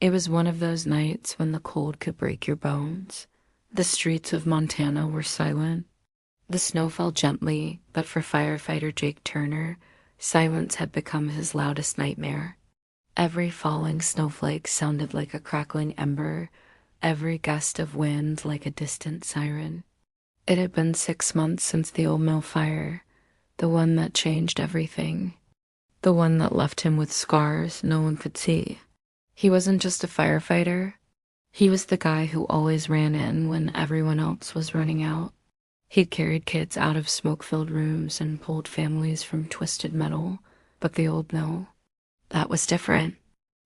It was one of those nights when the cold could break your bones. The streets of Montana were silent. The snow fell gently, but for firefighter Jake Turner, silence had become his loudest nightmare. Every falling snowflake sounded like a crackling ember, every gust of wind like a distant siren. It had been 6 months since the old mill fire, the one that changed everything, the one that left him with scars no one could see. He wasn't just a firefighter. He was the guy who always ran in when everyone else was running out. He'd carried kids out of smoke-filled rooms and pulled families from twisted metal, but the old mill, that was different.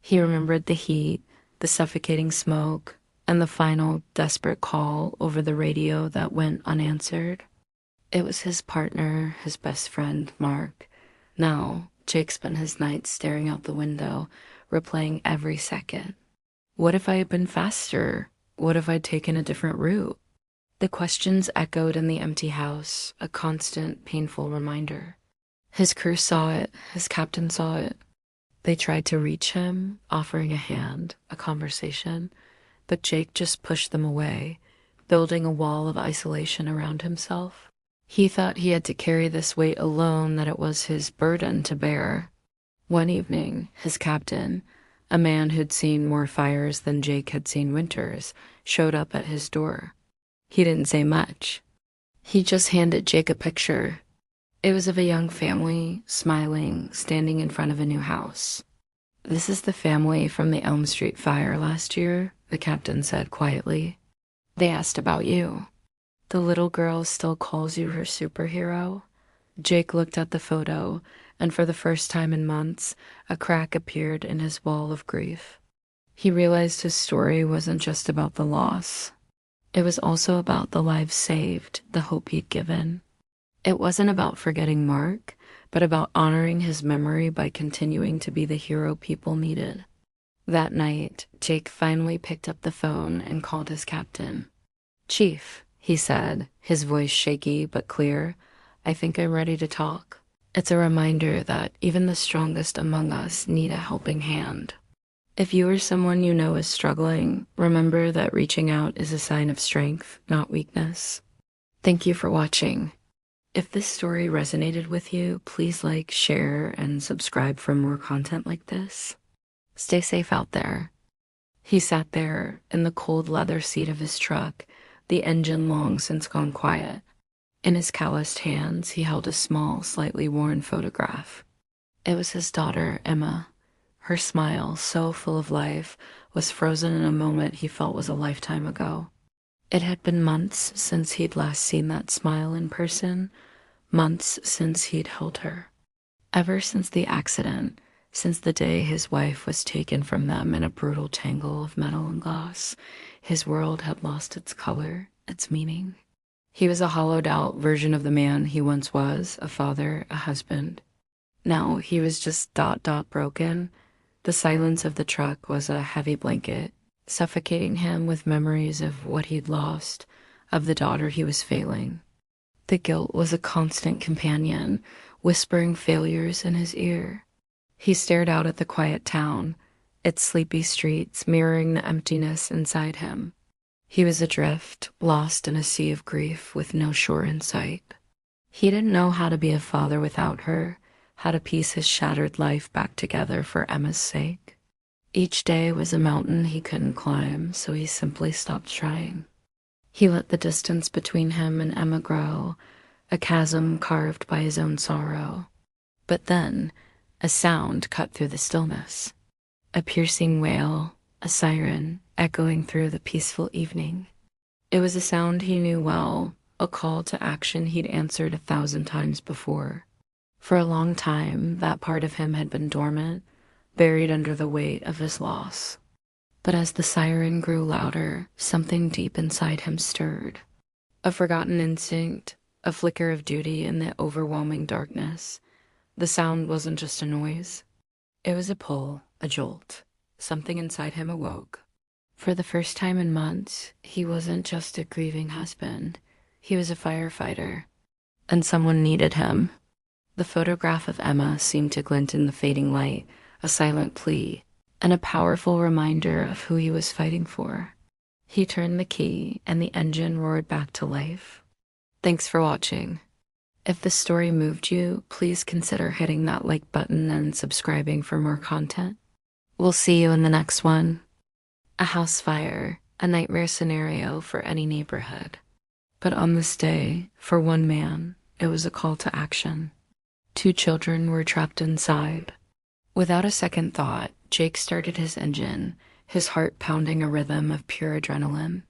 He remembered the heat, the suffocating smoke, and the final desperate call over the radio that went unanswered. It was his partner, his best friend, Mark. Now, Jake spent his nights staring out the window, replaying every second. What if I had been faster? What if I'd taken a different route? The questions echoed in the empty house, a constant, painful reminder. His crew saw it, his captain saw it. They tried to reach him, offering a hand, a conversation, but Jake just pushed them away, building a wall of isolation around himself. He thought he had to carry this weight alone, that it was his burden to bear. One evening, his captain, a man who'd seen more fires than Jake had seen winters, showed up at his door. He didn't say much. He just handed Jake a picture. It was of a young family, smiling, standing in front of a new house. "This is the family from the Elm Street fire last year," the captain said quietly. "They asked about you. The little girl still calls you her superhero." Jake looked at the photo, and for the first time in months, a crack appeared in his wall of grief. He realized his story wasn't just about the loss. It was also about the lives saved, the hope he'd given. It wasn't about forgetting Mark, but about honoring his memory by continuing to be the hero people needed. That night, Jake finally picked up the phone and called his captain. "Chief," he said, his voice shaky but clear, "I think I'm ready to talk. It's a reminder that even the strongest among us need a helping hand. If you or someone you know is struggling, remember that reaching out is a sign of strength, not weakness. Thank you for watching. If this story resonated with you, please like, share, and subscribe for more content like this. Stay safe out there." He sat there in the cold leather seat of his truck, the engine long since gone quiet. In his calloused hands, he held a small, slightly worn photograph. It was his daughter, Emma. Her smile, so full of life, was frozen in a moment he felt was a lifetime ago. It had been months since he'd last seen that smile in person, months since he'd held her. Ever since the accident, since the day his wife was taken from them in a brutal tangle of metal and glass, his world had lost its color, its meaning. He was a hollowed-out version of the man he once was, a father, a husband. Now he was just broken. The silence of the truck was a heavy blanket, suffocating him with memories of what he'd lost, of the daughter he was failing. The guilt was a constant companion, whispering failures in his ear. He stared out at the quiet town, its sleepy streets mirroring the emptiness inside him. He was adrift, lost in a sea of grief with no shore in sight. He didn't know how to be a father without her, how to piece his shattered life back together for Emma's sake. Each day was a mountain he couldn't climb, so he simply stopped trying. He let the distance between him and Emma grow, a chasm carved by his own sorrow. But then, a sound cut through the stillness. A piercing wail, a siren, echoing through the peaceful evening. It was a sound he knew well, a call to action he'd answered 1,000 times before. For a long time, that part of him had been dormant, buried under the weight of his loss. But as the siren grew louder, something deep inside him stirred. A forgotten instinct, a flicker of duty in the overwhelming darkness. The sound wasn't just a noise. It was a pull, a jolt. Something inside him awoke. For the first time in months, he wasn't just a grieving husband. He was a firefighter. And someone needed him. The photograph of Emma seemed to glint in the fading light, a silent plea. and a powerful reminder of who he was fighting for. He turned the key and the engine roared back to life. Thanks for watching. If this story moved you, please consider hitting that like button and subscribing for more content. We'll see you in the next one. A house fire, a nightmare scenario for any neighborhood. But on this day, for one man, it was a call to action. 2 children were trapped inside. Without a second thought, Jake started his engine, his heart pounding a rhythm of pure adrenaline.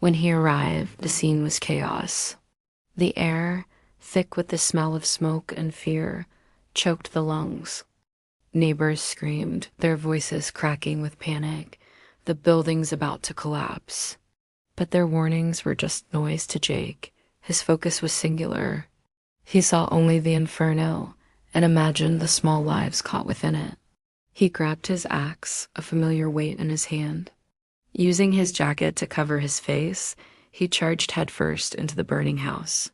When he arrived, the scene was chaos. The air, thick with the smell of smoke and fear, choked the lungs. Neighbors screamed, their voices cracking with panic, the buildings about to collapse. But their warnings were just noise to Jake. His focus was singular. He saw only the inferno and imagined the small lives caught within it. He grabbed his axe, a familiar weight in his hand. Using his jacket to cover his face, he charged headfirst into the burning house.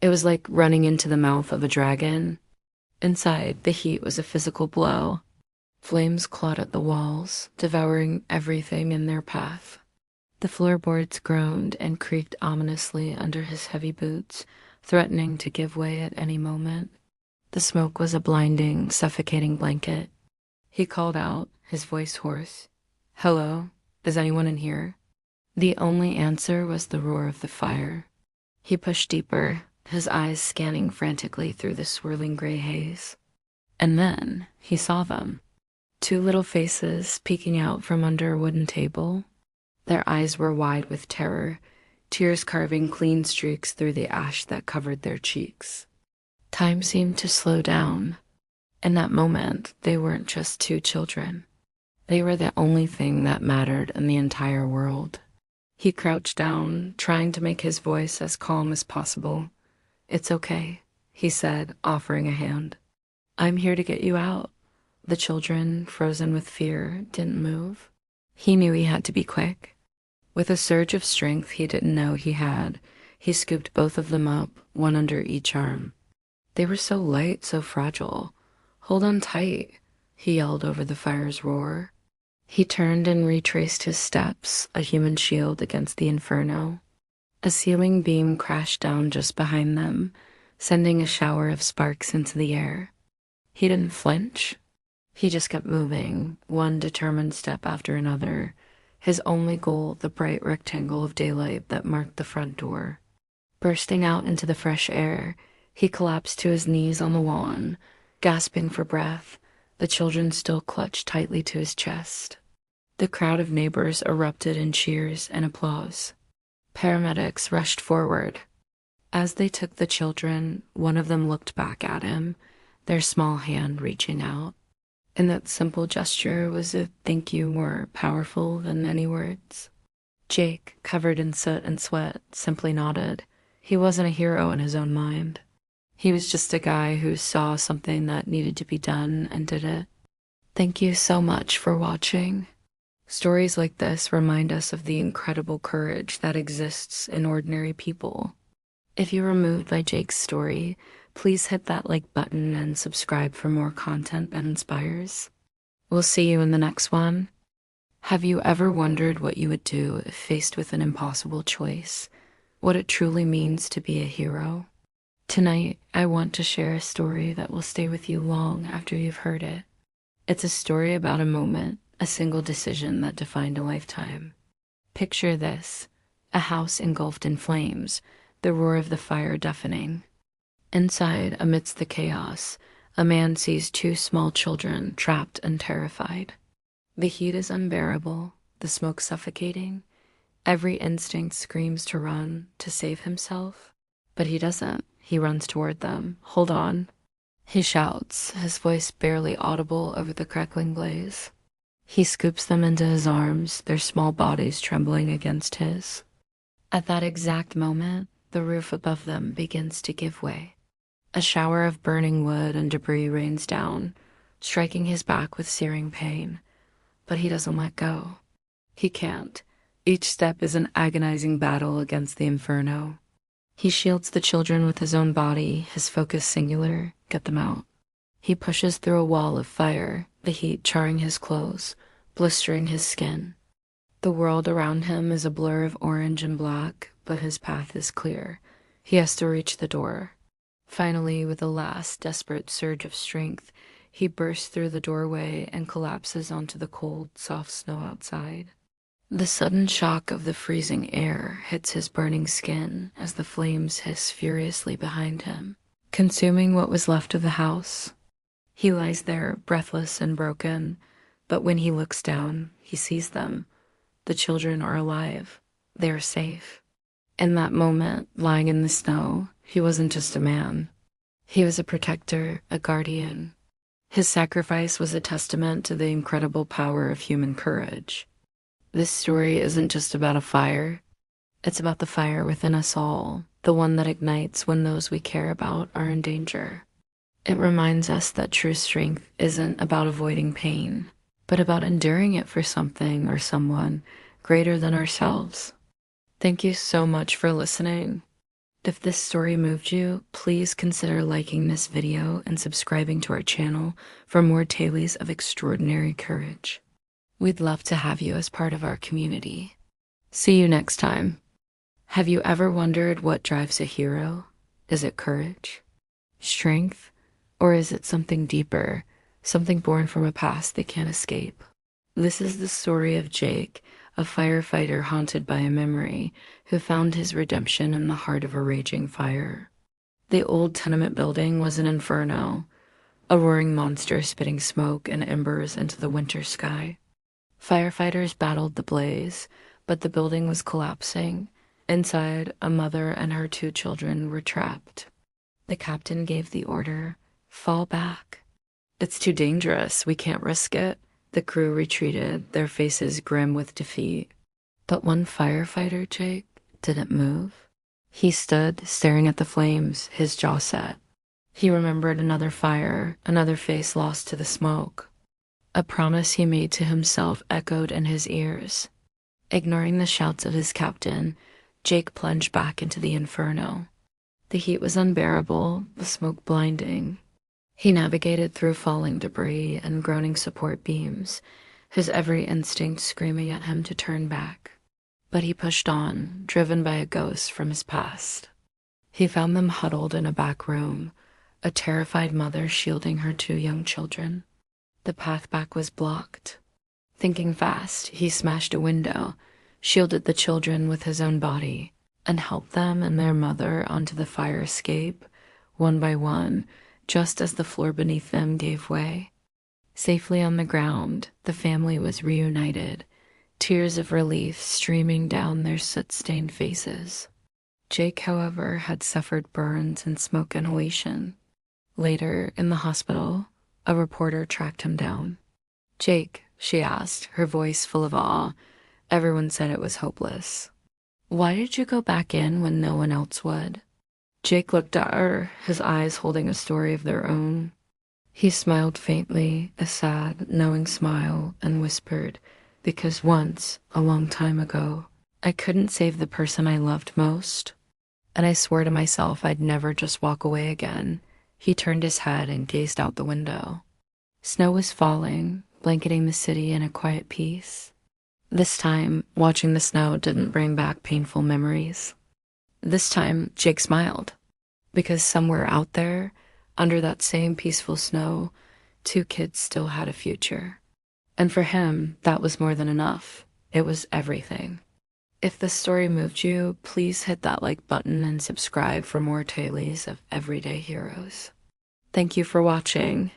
It was like running into the mouth of a dragon. Inside, the heat was a physical blow. Flames clawed at the walls, devouring everything in their path. The floorboards groaned and creaked ominously under his heavy boots, threatening to give way at any moment. The smoke was a blinding, suffocating blanket. He called out, his voice hoarse. "Hello? Is anyone in here?" The only answer was the roar of the fire. He pushed deeper, his eyes scanning frantically through the swirling gray haze. And then he saw them. 2 little faces peeking out from under a wooden table. Their eyes were wide with terror, tears carving clean streaks through the ash that covered their cheeks. Time seemed to slow down. In that moment, they weren't just 2 children. They were the only thing that mattered in the entire world. He crouched down, trying to make his voice as calm as possible. "It's okay," he said, offering a hand. "I'm here to get you out." The children, frozen with fear, didn't move. He knew he had to be quick. With a surge of strength he didn't know he had, he scooped both of them up, one under each arm. They were so light, so fragile. "Hold on tight," he yelled over the fire's roar. He turned and retraced his steps, a human shield against the inferno. A ceiling beam crashed down just behind them, sending a shower of sparks into the air. He didn't flinch. He just kept moving, one determined step after another, his only goal the bright rectangle of daylight that marked the front door. Bursting out into the fresh air, he collapsed to his knees on the lawn, gasping for breath, the children still clutched tightly to his chest. The crowd of neighbors erupted in cheers and applause. Paramedics rushed forward. As they took the children, one of them looked back at him, their small hand reaching out. And that simple gesture was a thank you more powerful than any words. Jake, covered in soot and sweat, simply nodded. He wasn't a hero in his own mind. He was just a guy who saw something that needed to be done and did it. Thank you so much for watching. Stories like this remind us of the incredible courage that exists in ordinary people. If you were moved by Jake's story, please hit that like button and subscribe for more content that inspires. We'll see you in the next one. Have you ever wondered what you would do if faced with an impossible choice? What it truly means to be a hero? Tonight, I want to share a story that will stay with you long after you've heard it. It's a story about a moment, a single decision that defined a lifetime. Picture this: a house engulfed in flames, the roar of the fire deafening. Inside, amidst the chaos, a man sees 2 small children trapped and terrified. The heat is unbearable, the smoke suffocating. Every instinct screams to run, to save himself. But he doesn't. He runs toward them. "Hold on," he shouts, his voice barely audible over the crackling blaze. He scoops them into his arms, their small bodies trembling against his. At that exact moment, the roof above them begins to give way. A shower of burning wood and debris rains down, striking his back with searing pain. But he doesn't let go. He can't. Each step is an agonizing battle against the inferno. He shields the children with his own body, his focus singular. Get them out. He pushes through a wall of fire, the heat charring his clothes, blistering his skin. The world around him is a blur of orange and black, but his path is clear. He has to reach the door. Finally, with a last desperate surge of strength, he bursts through the doorway and collapses onto the cold, soft snow outside. The sudden shock of the freezing air hits his burning skin as the flames hiss furiously behind him, consuming what was left of the house. He lies there, breathless and broken, but when he looks down, he sees them. The children are alive. They are safe. In that moment, lying in the snow, he wasn't just a man. He was a protector, a guardian. His sacrifice was a testament to the incredible power of human courage. This story isn't just about a fire. It's about the fire within us all, the one that ignites when those we care about are in danger. It reminds us that true strength isn't about avoiding pain, but about enduring it for something or someone greater than ourselves. Thank you so much for listening. If this story moved you, please consider liking this video and subscribing to our channel for more tales of extraordinary courage. We'd love to have you as part of our community. See you next time. Have you ever wondered what drives a hero? Is it courage? Strength? Or is it something deeper, something born from a past they can't escape? This is the story of Jake, a firefighter haunted by a memory who found his redemption in the heart of a raging fire. The old tenement building was an inferno, a roaring monster spitting smoke and embers into the winter sky. Firefighters battled the blaze, but the building was collapsing. Inside, a mother and her 2 children were trapped. The captain gave the order, "Fall back." "It's too dangerous. We can't risk it." The crew retreated, their faces grim with defeat. But one firefighter, Jake, didn't move. He stood, staring at the flames, his jaw set. He remembered another fire, another face lost to the smoke. A promise he made to himself echoed in his ears. Ignoring the shouts of his captain, Jake plunged back into the inferno. The heat was unbearable, the smoke blinding. He navigated through falling debris and groaning support beams, his every instinct screaming at him to turn back. But he pushed on, driven by a ghost from his past. He found them huddled in a back room, a terrified mother shielding her 2 young children. The path back was blocked. Thinking fast, he smashed a window, shielded the children with his own body, and helped them and their mother onto the fire escape, one by one, just as the floor beneath them gave way. Safely on the ground, the family was reunited, tears of relief streaming down their soot-stained faces. Jake, however, had suffered burns and smoke inhalation. Later, in the hospital, a reporter tracked him down. "Jake," she asked, her voice full of awe. Everyone said it was hopeless. "Why did you go back in when no one else would?" Jake looked at her, his eyes holding a story of their own. He smiled faintly, a sad, knowing smile, and whispered, "Because once, a long time ago, I couldn't save the person I loved most. And I swore to myself I'd never just walk away again." He turned his head and gazed out the window. Snow was falling, blanketing the city in a quiet peace. This time, watching the snow didn't bring back painful memories. This time, Jake smiled, because somewhere out there, under that same peaceful snow, 2 kids still had a future. And for him, that was more than enough. It was everything. If this story moved you, please hit that like button and subscribe for more tales of everyday heroes. Thank you for watching.